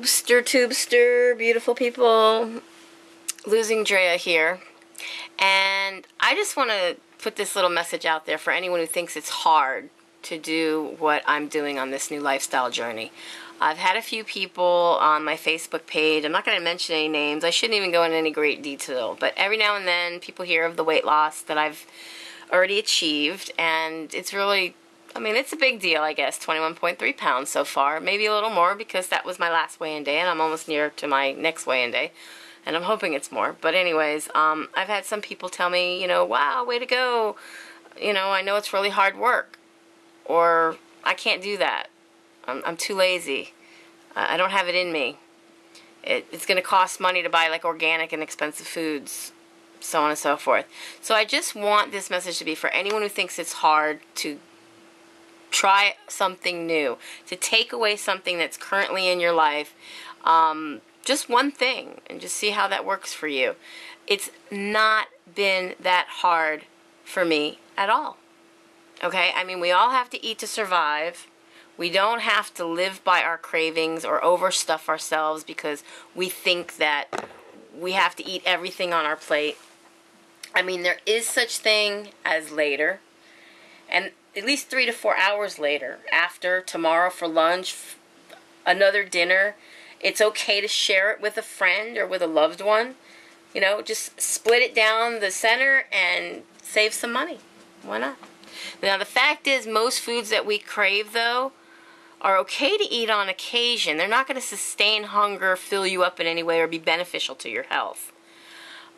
tubester, beautiful people. Losing Drea here. And I just want to put this little message out there for anyone who thinks it's hard to do what I'm doing on this new lifestyle journey. I've had a few people on my Facebook page. I'm not going to mention any names. I shouldn't even go into any great detail. But every now and then people hear of the weight loss that I've already achieved. And it's really, I mean, it's a big deal, I guess. 21.3 pounds so far. Maybe a little more because that was my last weigh-in day. And I'm almost near to my next weigh-in day. And I'm hoping it's more. But anyways, I've had some people tell me, you know, wow, way to go. You know, I know it's really hard work. Or, I can't do that. I'm too lazy. I don't have it in me. It's going to cost money to buy like organic and expensive foods, so on and so forth. So I just want this message to be for anyone who thinks it's hard to try something new, to take away something that's currently in your life, just one thing, and just see how that works for you. It's not been that hard for me at all. Okay? I mean, we all have to eat to survive. We don't have to live by our cravings or overstuff ourselves because we think that we have to eat everything on our plate. I mean, there is such thing as later. And at least 3 to 4 hours later, after tomorrow for lunch, another dinner, it's okay to share it with a friend or with a loved one. You know, just split it down the center and save some money. Why not? Now, the fact is, most foods that we crave, though, are okay to eat on occasion. They're not going to sustain hunger, fill you up in any way, or be beneficial to your health.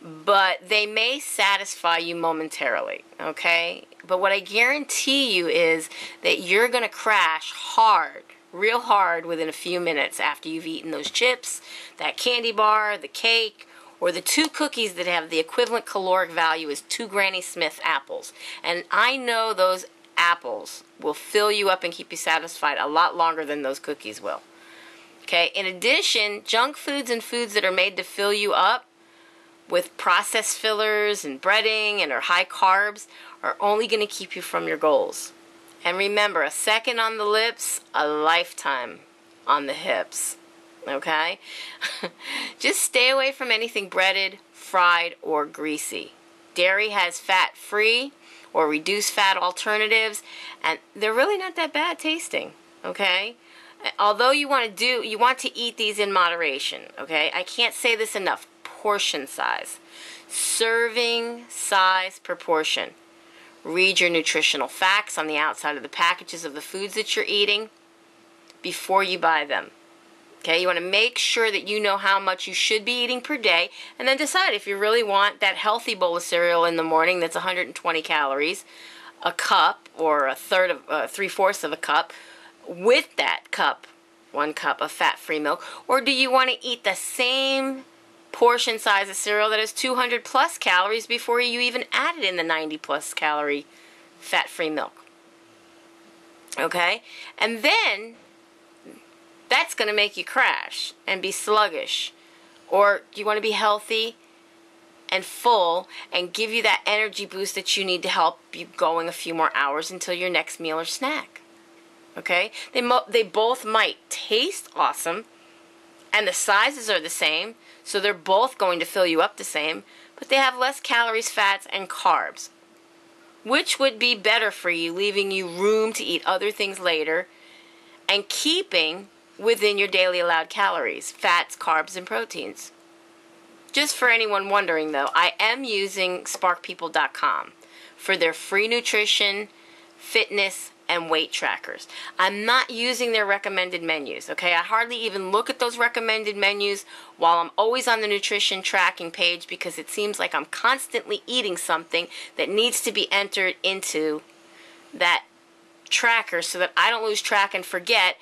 But they may satisfy you momentarily, okay? But what I guarantee you is that you're going to crash hard, real hard, within a few minutes after you've eaten those chips, that candy bar, the cake, or the 2 cookies that have the equivalent caloric value as 2 Granny Smith apples. And I know those apples will fill you up and keep you satisfied a lot longer than those cookies will. Okay, in addition, junk foods and foods that are made to fill you up with processed fillers and breading and are high carbs are only going to keep you from your goals. And remember, a second on the lips, a lifetime on the hips. Okay? Just stay away from anything breaded, fried, or greasy. Dairy has fat-free or reduced fat alternatives, and they're really not that bad tasting. Okay? Although you want to eat these in moderation. Okay? I can't say this enough. Portion size. Serving size per portion. Read your nutritional facts on the outside of the packages of the foods that you're eating before you buy them. Okay, you want to make sure that you know how much you should be eating per day, and then decide if you really want that healthy bowl of cereal in the morning that's 120 calories, a cup or a 3/4 of a cup, with that cup, 1 cup of fat-free milk, or do you want to eat the same portion size of cereal that has 200 plus calories before you even added in the 90 plus calorie fat-free milk? Okay, and then that's going to make you crash and be sluggish. Or do you want to be healthy and full and give you that energy boost that you need to help you going a few more hours until your next meal or snack? Okay? They both might taste awesome, and the sizes are the same, so they're both going to fill you up the same, but they have less calories, fats, and carbs. Which would be better for you, leaving you room to eat other things later and keeping within your daily allowed calories, fats, carbs, and proteins? Just for anyone wondering, though, I am using sparkpeople.com for their free nutrition, fitness, and weight trackers. I'm not using their recommended menus, okay? I hardly even look at those recommended menus while I'm always on the nutrition tracking page because it seems like I'm constantly eating something that needs to be entered into that tracker so that I don't lose track and forget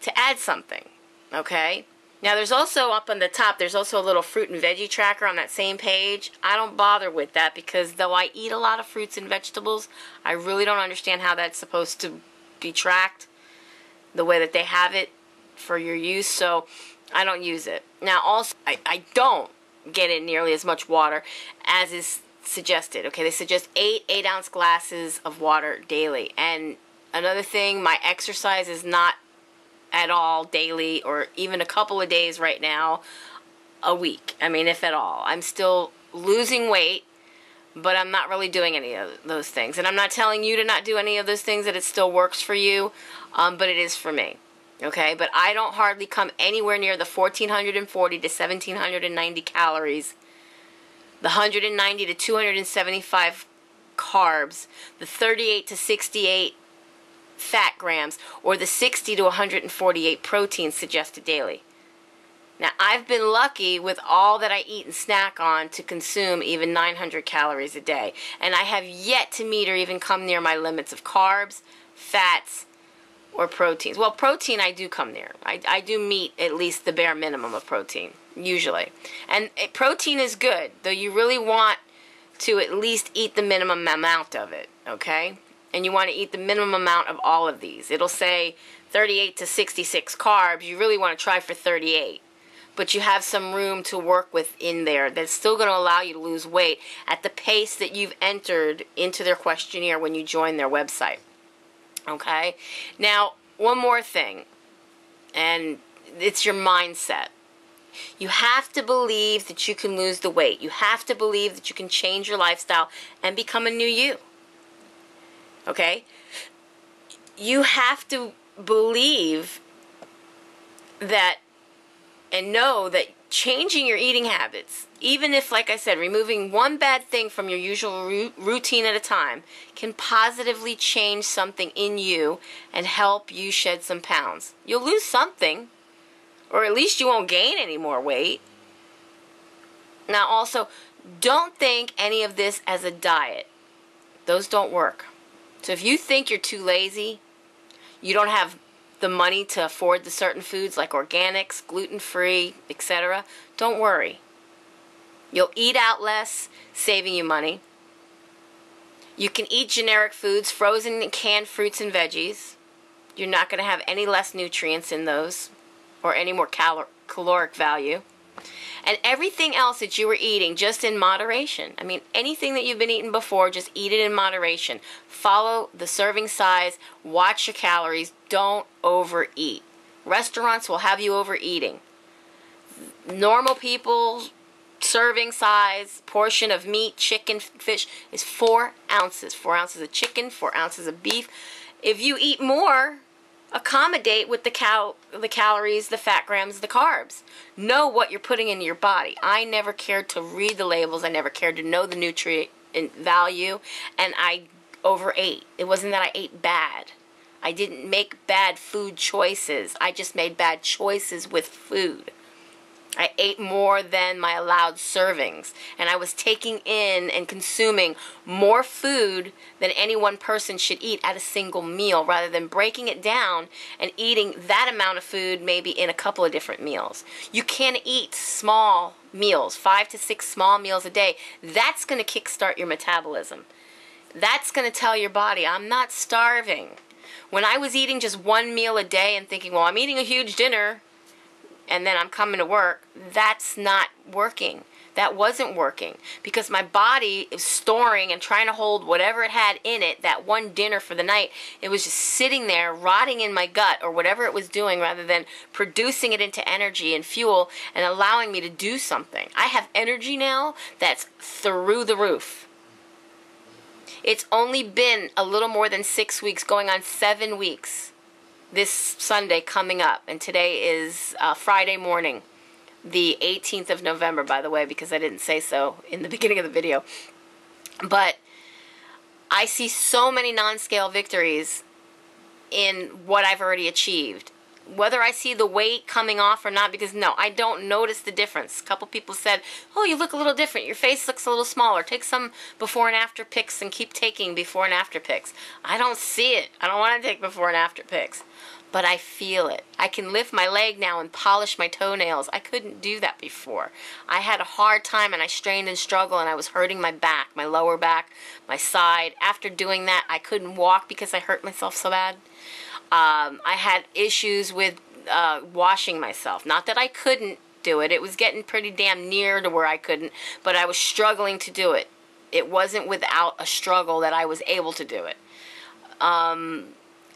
to add something, okay? Now, there's also up on the top, there's also a little fruit and veggie tracker on that same page. I don't bother with that because though I eat a lot of fruits and vegetables, I really don't understand how that's supposed to be tracked the way that they have it for your use, so I don't use it. Now, also, I don't get in nearly as much water as is suggested, okay? They suggest 8 8-ounce glasses of water daily. And another thing, my exercise is not at all daily, or even a couple of days right now a week. I mean, if at all. I'm still losing weight, but I'm not really doing any of those things. And I'm not telling you to not do any of those things, that it still works for you, but it is for me. Okay? But I don't hardly come anywhere near the 1,440 to 1,790 calories, the 190 to 275 carbs, the 38 to 68 fat grams, or the 60 to 148 proteins suggested daily. Now, I've been lucky with all that I eat and snack on to consume even 900 calories a day. And I have yet to meet or even come near my limits of carbs, fats, or proteins. Well, protein I do come near. I do meet at least the bare minimum of protein, usually. And protein is good, though you really want to at least eat the minimum amount of it, okay? And you want to eat the minimum amount of all of these. It'll say 38 to 66 carbs. You really want to try for 38. But you have some room to work with in there that's still going to allow you to lose weight at the pace that you've entered into their questionnaire when you join their website. Okay? Now, one more thing, and it's your mindset. You have to believe that you can lose the weight. You have to believe that you can change your lifestyle and become a new you. Okay? You have to believe that and know that changing your eating habits, even if, like I said, removing one bad thing from your usual routine at a time, can positively change something in you and help you shed some pounds. You'll lose something, or at least you won't gain any more weight. Now, also, don't think any of this as a diet. Those don't work. So if you think you're too lazy, you don't have the money to afford the certain foods like organics, gluten-free, etc., don't worry. You'll eat out less, saving you money. You can eat generic foods, frozen and canned fruits and veggies. You're not going to have any less nutrients in those or any more caloric value. And everything else that you were eating, just in moderation. I mean, anything that you've been eating before, just eat it in moderation. Follow the serving size. Watch your calories. Don't overeat. Restaurants will have you overeating. Normal people, serving size, portion of meat, chicken, fish is 4 ounces. 4 ounces of chicken, 4 ounces of beef. If you eat more, accommodate with the calories, the fat grams, the carbs. Know what you're putting into your body. I never cared to read the labels. I never cared to know the nutrient value, and I overate. It wasn't that I ate bad. I didn't make bad food choices. I just made bad choices with food. I ate more than my allowed servings, and I was taking in and consuming more food than any one person should eat at a single meal, rather than breaking it down and eating that amount of food maybe in a couple of different meals. You can eat small meals, 5 to 6 small meals a day. That's going to kickstart your metabolism. That's going to tell your body, I'm not starving. When I was eating just one meal a day and thinking, well, I'm eating a huge dinner, and then I'm coming to work, that's not working. That wasn't working because my body is storing and trying to hold whatever it had in it, that one dinner for the night. It was just sitting there rotting in my gut or whatever it was doing, rather than producing it into energy and fuel and allowing me to do something. I have energy now that's through the roof. It's only been a little more than 6 weeks, going on 7 weeks. This Sunday coming up, and today is Friday morning, the 18th of November, by the way, because I didn't say so in the beginning of the video. But I see so many non-scale victories in what I've already achieved. Whether I see the weight coming off or not, because no, I don't notice the difference. A couple people said, oh, you look a little different. Your face looks a little smaller. Take some before and after pics and keep taking before and after pics. I don't see it. I don't want to take before and after pics. But I feel it. I can lift my leg now and polish my toenails. I couldn't do that before. I had a hard time and I strained and struggled and I was hurting my back, my lower back, my side. After doing that, I couldn't walk because I hurt myself so bad. I had issues with washing myself. Not that I couldn't do it. It was getting pretty damn near to where I couldn't, but I was struggling to do it. It wasn't without a struggle that I was able to do it.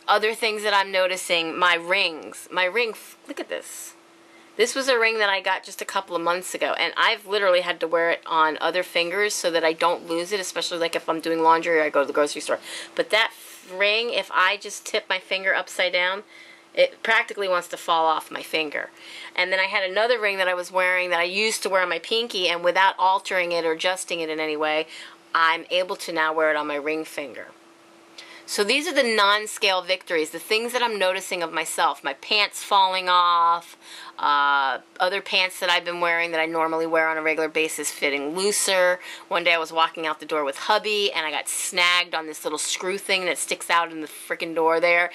Other things that I'm noticing, my rings. My ring, look at this. This was a ring that I got just a couple of months ago, and I've literally had to wear it on other fingers so that I don't lose it, especially like if I'm doing laundry or I go to the grocery store. But that ring, if I just tip my finger upside down, it practically wants to fall off my finger. And then I had another ring that I was wearing that I used to wear on my pinky, and without altering it or adjusting it in any way, I'm able to now wear it on my ring finger. So these are the non-scale victories, the things that I'm noticing of myself. My pants falling off, other pants that I've been wearing that I normally wear on a regular basis fitting looser. One day I was walking out the door with hubby and I got snagged on this little screw thing that sticks out in the freaking door there.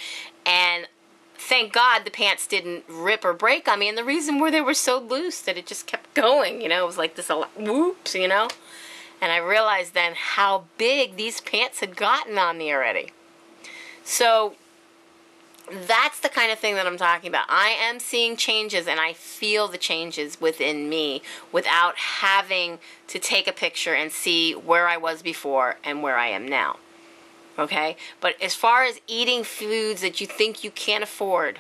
And thank God the pants didn't rip or break on me. And the reason were they were so loose that it just kept going, you know. It was like this, whoops, you know. And I realized then how big these pants had gotten on me already. So that's the kind of thing that I'm talking about. I am seeing changes, and I feel the changes within me without having to take a picture and see where I was before and where I am now. Okay? But as far as eating foods that you think you can't afford,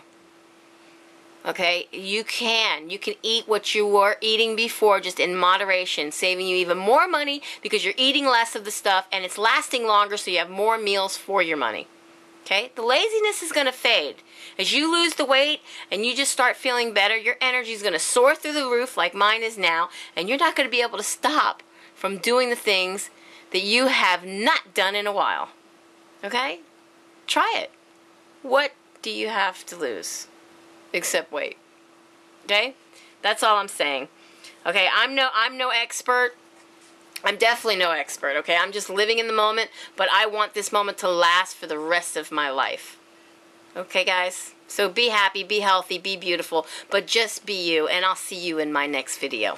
okay, you can. You can eat what you were eating before, just in moderation, saving you even more money because you're eating less of the stuff, and it's lasting longer so you have more meals for your money. Okay, the laziness is going to fade. As you lose the weight and you just start feeling better, your energy is going to soar through the roof like mine is now, and you're not going to be able to stop from doing the things that you have not done in a while. Okay? Try it. What do you have to lose? Except weight. Okay? That's all I'm saying. Okay, I'm no expert. I'm definitely no expert, okay? I'm just living in the moment, but I want this moment to last for the rest of my life. Okay, guys? So be happy, be healthy, be beautiful, but just be you, and I'll see you in my next video.